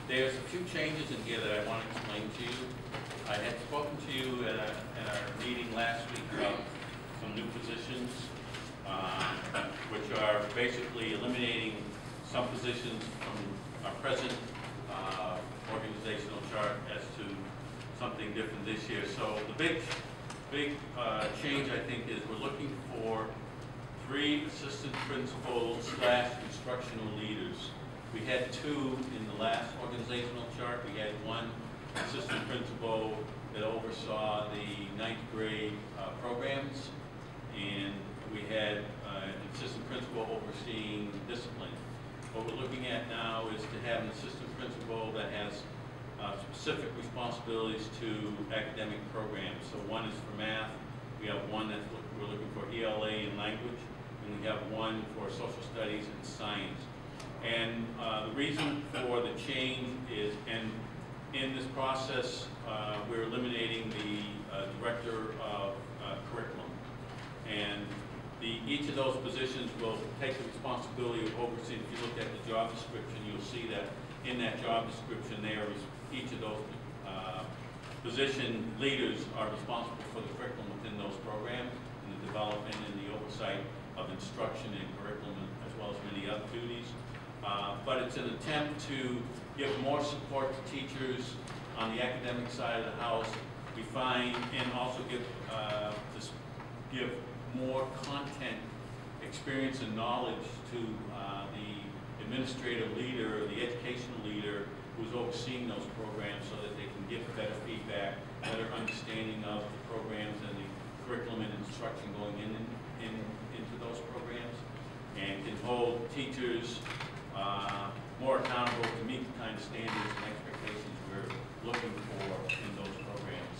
There's a few changes in here that I want to explain to you. I had spoken to you at our meeting last week about some new positions, which are basically eliminating some positions from our present organizational chart as to something different this year. So the big change, I think, is we're looking for 3 assistant principals / instructional leaders. We had 2 in the last organizational chart. We had 1 assistant principal that oversaw the 9th grade programs, and we had an assistant principal overseeing discipline. What we're looking at now is to have an assistant principal that has specific responsibilities to academic programs. So 1 is for math, we have 1 that we're looking for ELA and language, and we have 1 for social studies and science. And the reason for the change is, and in this process, we're eliminating the director of curriculum. And each of those positions will take the responsibility of overseeing. If you look at the job description, you'll see that in that job description there, each of those position leaders are responsible for the curriculum within those programs and the development and the oversight of instruction and curriculum, as well as many other duties. But it's an attempt to give more support to teachers on the academic side of the house. We find, and also give more content, experience, and knowledge to the administrative leader or the educational leader who's overseeing those programs, so that they can give better feedback, better understanding of the programs and the curriculum and instruction going into those programs, and can hold teachers more accountable to meet the kind of standards and expectations we're looking for in those programs.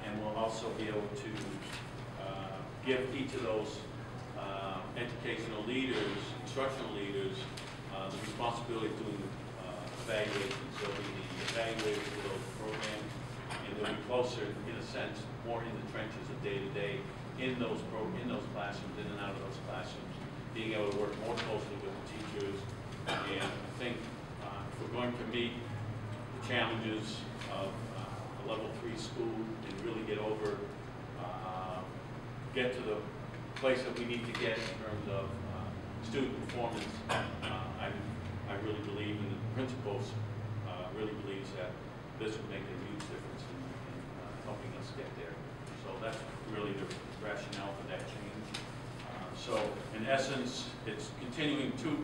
And we'll also be able to give each of those educational leaders, instructional leaders, the responsibility of doing evaluations. They'll be the evaluators for those programs, and they'll be closer, in a sense, more in the trenches of day-to-day in those classrooms, in and out of those classrooms, being able to work more closely with the teachers. And I think if we're going to meet the challenges of a level 3 school and really get to the place that we need to get in terms of student performance, I really believe, and the principals really believes that this would make a huge difference in helping us get there. So that's really the rationale for that change. So in essence, it's continuing 2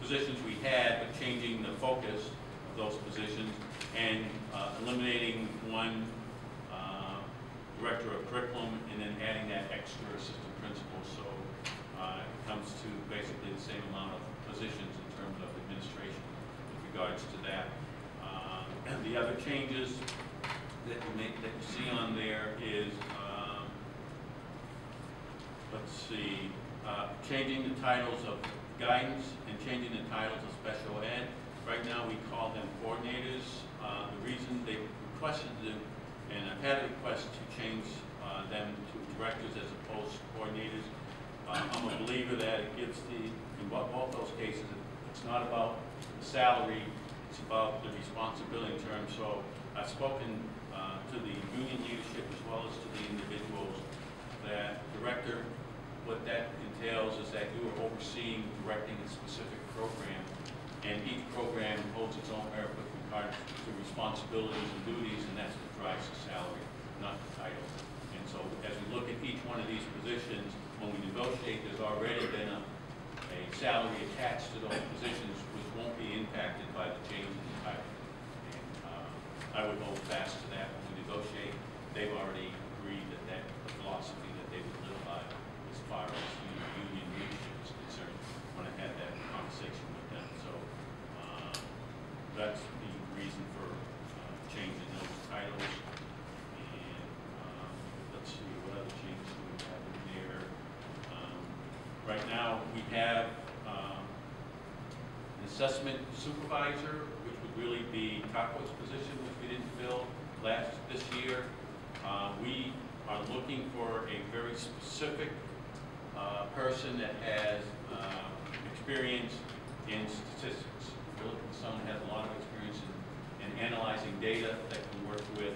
positions we had, but changing the focus of those positions, and eliminating 1 director of curriculum, and then adding that extra assistant principal. So it comes to basically the same amount of positions in terms of administration with regards to that. And the other changes that you see on there is, let's see, changing the titles of guidance and changing the titles of special ed. Right now we call them coordinators. The reason they requested them, and I've had a request to change them to directors as opposed to coordinators. I'm a believer that it gives in both those cases, it's not about the salary, it's about the responsibility in terms. So I've spoken to the union leadership as well as to the individuals that director, what that entails is that you are overseeing, directing a specific program, and each program holds its own merit with regard to responsibilities and duties, and that's what drives the salary, not the title. And so as we look at each one of these positions, when we negotiate, there's already been a salary attached to those positions which won't be impacted by the change in the title. And I would hold fast to that when we negotiate. They've already agreed that that's the philosophy that they would live by as far as union leadership is concerned when I had that conversation with them. So that's the reason for changing those titles. And let's see, what other changes do we have in there? Right now we have an assessment supervisor, which would really be Taco's position, which we didn't fill this year. We are looking for a very specific person that has experience in statistics. We're looking for someone who has a lot of experience in analyzing data, that can work with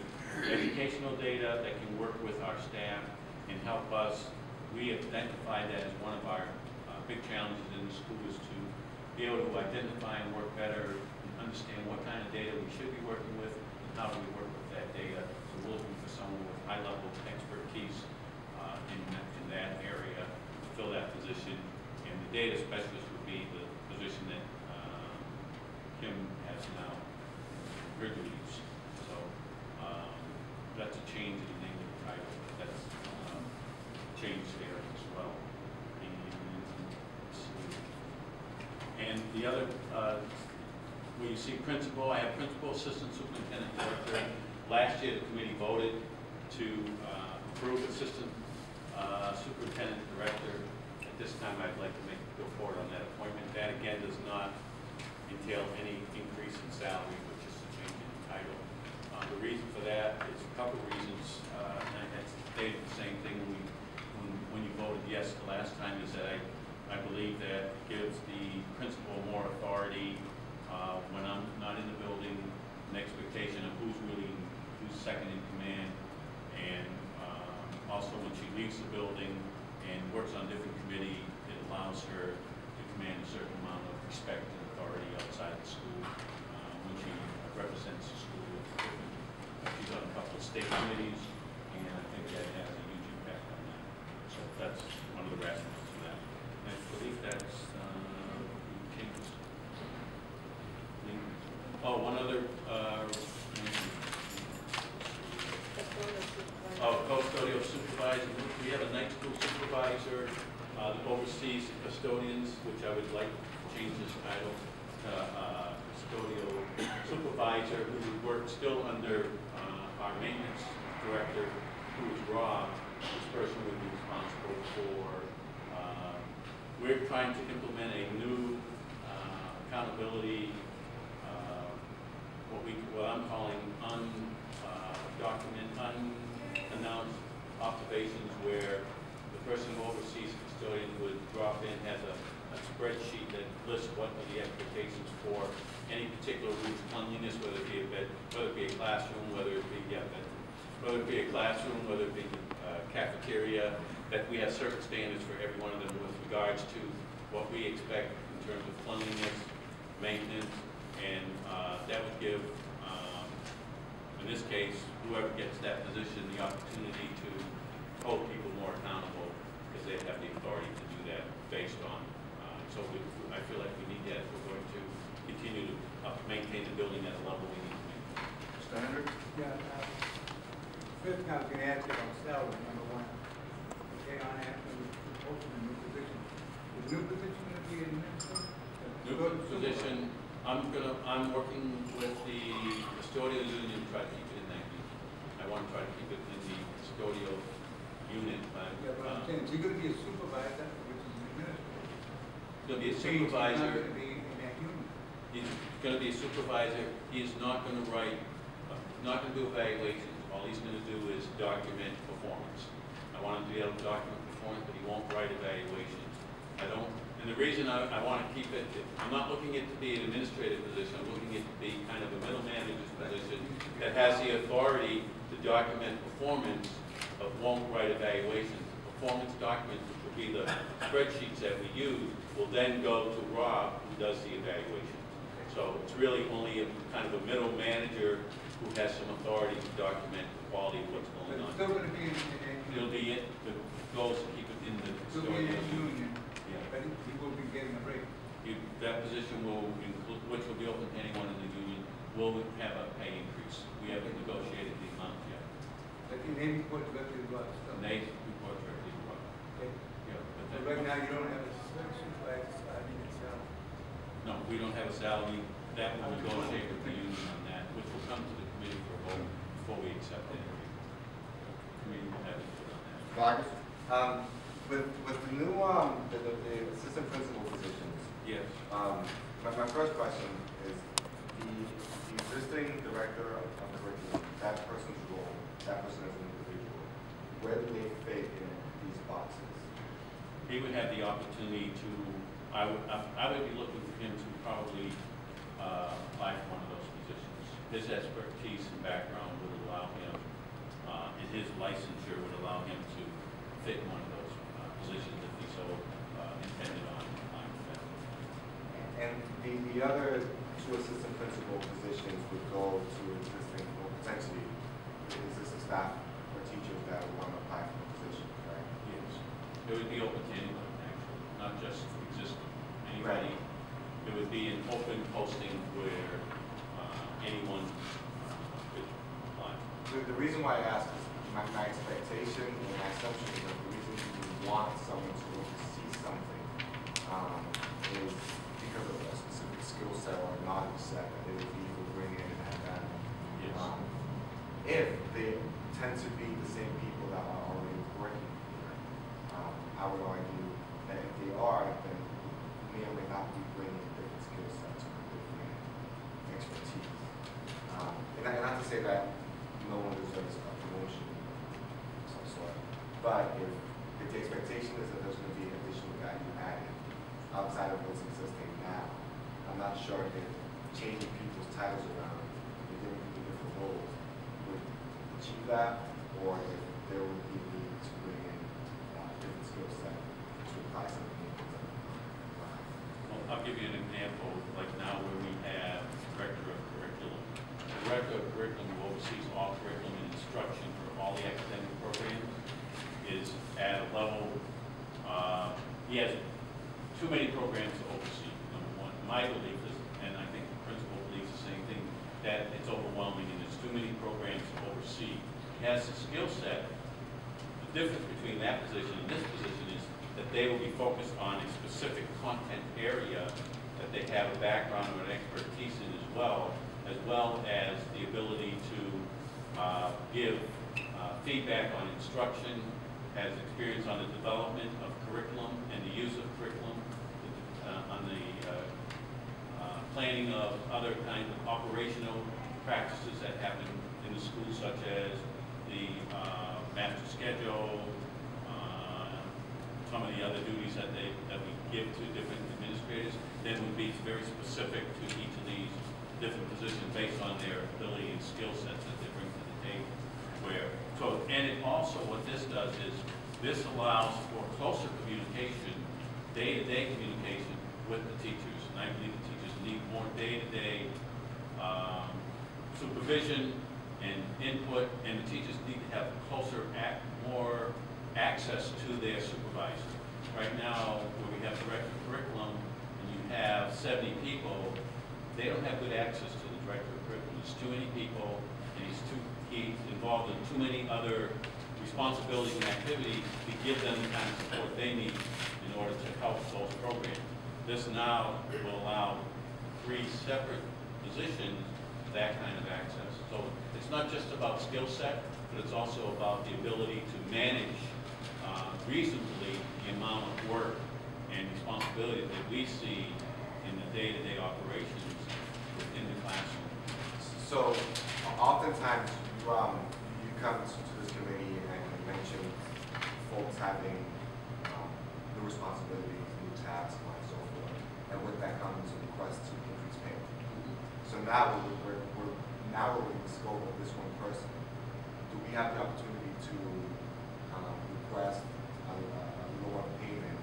educational data, that can work with our staff and help us. We identified that as one of our big challenges in the school, is to be able to identify and work better and understand what kind of data we should be working with and how do we work with that data. So we're looking for someone with high level expertise in that area to fill that position. And the data specialist would be the position that Kim has now her duties. So that's a change in the name of the title. That's change there as well. And the other, where you see principal, I have principal, assistant superintendent, director. Last year, the committee voted to approve assistant superintendent, director. At this time, I'd like to go forward on that appointment. That again does not entail any increase in salary, but just a change in title. The reason for that is a couple of reasons, and I stated the same thing when you voted yes the last time, is that I believe that gives the principal more authority when I'm not in the building, an expectation of who's second in command, and also when she leaves the building and works on different committee, it allows her to command a certain amount of respect and authority outside the school when she represents the school. She's on a couple of state committees, and I think that has a huge impact on that. So that's one of the rationales for that. And I believe that's changes. Oh, one other. Custodial supervisor. We have a night school supervisor that oversees the custodians, which I would like to change this title. Custodial supervisor who would work still under our maintenance director, who is Rob. This person would be responsible for, we're trying to implement a new accountability, what I'm calling unannounced observations, where the person who oversees the custodian would drop in, has a spreadsheet that lists what are the expectations for any particular room's cleanliness, whether it be a classroom, whether it be a classroom, whether it be cafeteria, that we have certain standards for every one of them with regards to what we expect in terms of cleanliness, maintenance, and that would give, in this case, whoever gets that position the opportunity to hold people more accountable, because they have the authority to do that based on. I feel like we need that if we're going to continue to maintain the building at a level we need to maintain. Standard? Yeah. First, I was going to ask you about salary, number one. Okay, on after we open a new position. Is the new position going to be administrative? New position. I'm working with the custodial union to try to keep it in that union. I want to try to keep it in the custodial unit. Yeah, but I'm saying, is he going to be a supervisor, which is an administrator? He'll be a supervisor. He's not going to be in that union. He's going to be a supervisor. He is not going to write, not going to do evaluations. All he's going to do is document performance. I want him to be able to document performance, but he won't write evaluations. And the reason I want to keep it, I'm not looking at it to be an administrative position. I'm looking at it to be kind of a middle manager's position that has the authority to document performance, but won't write evaluations. Performance documents, which will be the spreadsheets that we use, will then go to Rob, who does the evaluation. So it's really only a kind of a middle manager who has some authority to document the quality of what's going on. But it's still going to be in It'll be it. The goal is to keep it in the still be in the union, Yeah. but he will be getting a break. That position will include, which will be open to anyone in the union, will have a pay increase. We haven't negotiated the amount yet. But in any report directly to Rob. And they report directly to Rob. Okay. Yeah, but So that, right now, you don't have a supervisor, salary. no, we don't have a salary. That will negotiate with the union on that, which will come to the committee for a vote before we accept it. The committee will have input on that. Vargas? With the new, the assistant principal positions, Yes. my first question is, the existing director of the curriculum, that person's role, that person as an individual, where do they fit in these boxes? He would have the opportunity to, I would be looking for him to probably apply for one of those positions. His expertise and background would allow him, and his licensure would allow him to fit one of those positions if he so intended on applying for that. And the other two assistant principal positions would go to existing, or potentially existing staff or teachers that would want to apply for the position, right? Yes. It would be open to anyone, actually, not just existing. Anybody. It would be an open posting where anyone could apply. The reason why I ask is my expectation and my assumption is that the reason you want someone to oversee something is because of a specific skill set or knowledge set that they would need to bring in and have that. Yes. If they tend to be the same people that are already working here, I would argue that if they are, then may or may not be bringing different skill sets or different expertise. And not to say that no one deserves a promotion of some sort, but if the expectation is that there's going to be additional value added outside of what's existing now, I'm not sure if changing people's titles around, if giving people different roles, would achieve that, or if there would be a need to bring in different skill set to apply something new. Well, I'll give you an example, like now where we have director of curriculum. The director of curriculum who oversees all curriculum and instruction for all the academic programs is at a level, he has too many programs to oversee, number one. My belief is, and I think the principal believes the same thing, that it's overwhelming and there's too many programs to oversee. He has the skill set. The difference between that position and this position is that they will be focused on a specific content area that they have a background or an expertise in as well as the ability to give feedback on instruction, has experience on the development of curriculum and the use of curriculum, on the planning of other kinds of operational practices that happen in the school, such as the master schedule, some of the other duties that we give to different administrators, then would be very specific to each of these different positions based on their ability and skill sets that they bring to the table. And it also, what this does is, this allows for closer communication, day-to-day communication with the teachers. And I believe the teachers need more day-to-day supervision and input, and the teachers need to have more access to their supervisor. Right now, where we have director of curriculum and you have 70 people, they don't have good access to the director of curriculum. There's too many people, and he's involved in too many other responsibilities and activities to give them the kind of support they need in order to help those programs. This now will allow 3 separate positions that kind of access. So it's not just about skill set, but it's also about the ability to manage reasonably the amount of work and responsibility that we see in the day-to-day operations within the classroom. So oftentimes you come to this committee and you mention folks having new responsibilities, new tasks, and so forth, and with that comes a request to increase pay. So now we're narrowing the scope of this one person. Do we have the opportunity to request a lower payment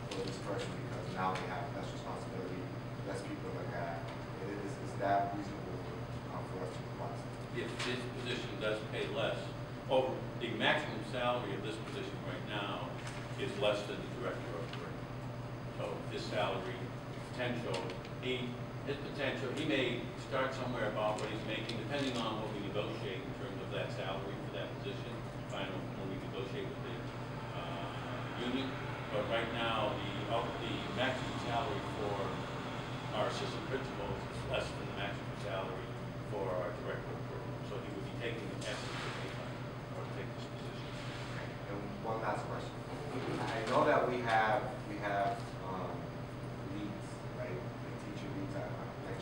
for this person because now they have less responsibility, less people like that? Is that reasonable for us to request? If this position does pay less, the maximum salary of this position right now is less than the director of curriculum. So his salary potential, he may start somewhere about what he's making, depending on what we negotiate in terms of that salary for that position, when we negotiate with the union. But right now, the maximum salary for our assistant principals is less than the maximum salary for our director of curriculum. So he would be taking the essence of pay cut or take this position. And one last question. I know that we have leads, right? Like teacher leads,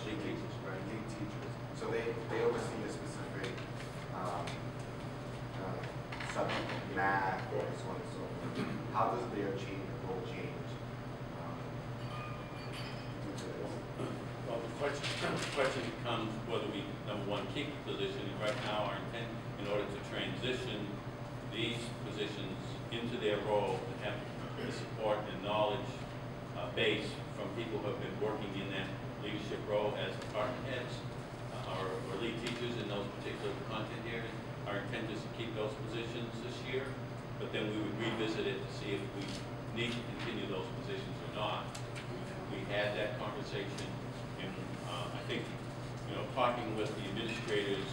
Lead teachers, right? Lead teachers. So they oversee a specific subject, math, or so on and so forth. How does their role change due to this? Well, the question to keep the position. And right now, our intent, in order to transition these positions into their role, to have the support and knowledge base from people who have been working in that leadership role as department heads or lead teachers in those particular content areas. Our intent is to keep those positions this year, but then we would revisit it to see if we need to continue those positions or not. We had that conversation, and I think, you know, talking with the administrators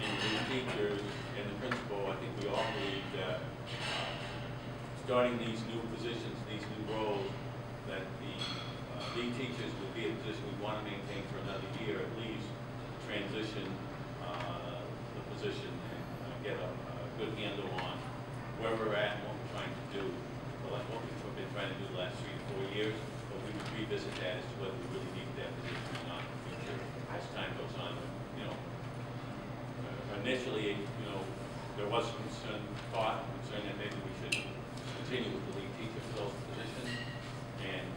and the teachers and the principal, I think we all believe that starting these new positions, these new roles, that the lead teachers would be a position we want to maintain for another year at least, to transition the position and get a good handle on where we're at and what we're trying to do, like what we've been trying to do the last 3 to 4 years, but we would revisit that as to whether we really need that position or not in the future as time goes on. You know, initially, you know, there was concern that maybe we should continue with the lead teacher for those positions, and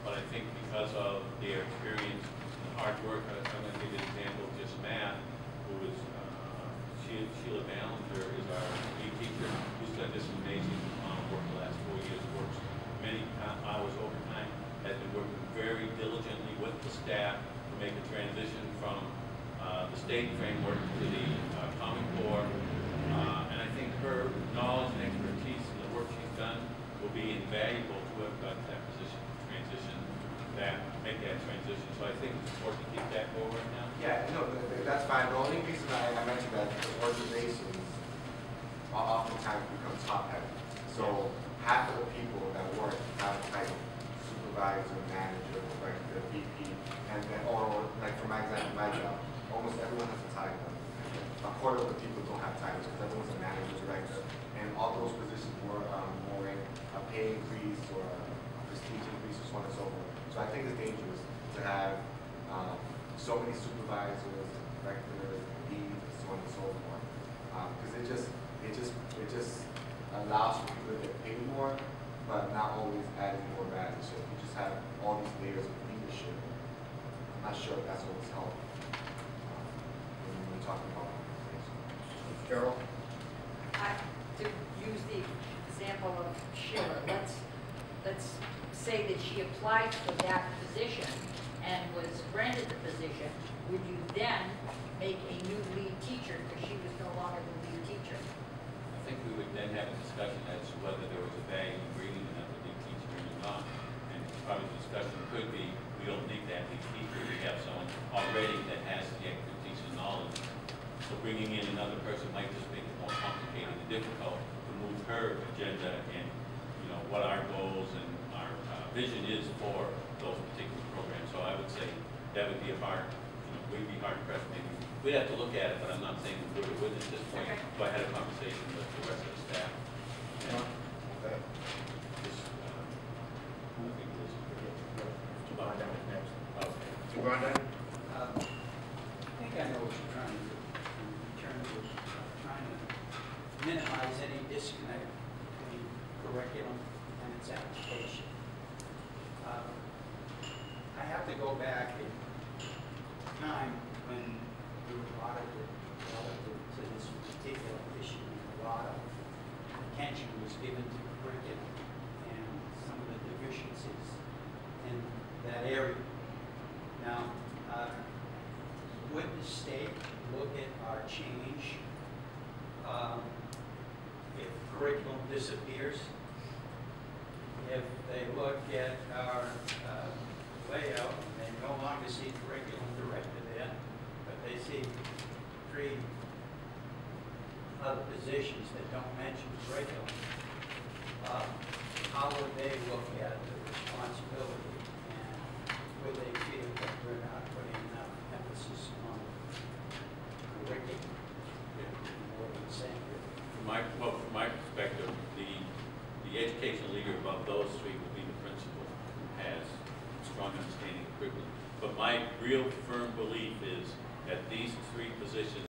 but I think because of their experience and hard work, I'm going to give you an example of just Matt, who is Sheila Ballinger is our lead teacher, who's done this amazing work the last 4 years, works many hours overtime, has been working very diligently with the staff to make a transition from the state framework to the Common Core, and I think her knowledge and expertise and the work she's done will be invaluable to whoever got that position, make that transition. So I think it's important to keep that going right now. Yeah, no, that's fine. The only reason I mentioned that is organizations oftentimes become top heavy. So half of the people that work have a title, supervisor, manager, director, VP, and then, or like for my example, my job, almost everyone has a title. A quarter of the people don't have titles because everyone's a manager, director, and all those positions were more in a pay increase or a prestige increase or so on and so forth. So I think it's dangerous to have so many supervisors, directors, leads, and so on and so forth, because it just allows for people to get paid more, but not always adding more value. So if you just have all these layers of leadership, I'm not sure if that's what's helping when we're talking about organization. Carol? To use the example of Sheila, let's say that she applied for that position and was granted the position. Would you then make a new lead teacher because she was no longer the lead teacher? I think we would then have a discussion as to whether there was a value in bringing another lead teacher in or not. And probably the discussion could be, we don't need that lead teacher. We have someone already that has the expertise and knowledge. So bringing in another person might just make it more complicated and difficult to move her agenda and, you know, what our goals and our vision is for those particular programs. So I would say that would be a hard, you know, we'd be hard pressed maybe. We'd have to look at it, but I'm not saying we would at this point. Okay. But I had a conversation with the rest of the staff. And Okay. just, I think it is. Rhonda next. Okay. Rhonda? I think I know what you're trying to do in terms of trying to minimize any disconnect between curriculum and its application. I have to go back in time when we were audited relative to this particular issue. A lot of attention was given to curriculum and some of the deficiencies in that area. Now, would the state look at our change if curriculum disappears? If they look at our layout, and they no longer see curriculum director there, but they see 3 other positions that don't mention curriculum, how would they look at the responsibility, and would they feel that we're not putting enough emphasis on curriculum? What are you saying? From my perspective, the educational leader above those 3 would be the principal, who has strong understanding of curriculum. But my real firm belief is that these 3 positions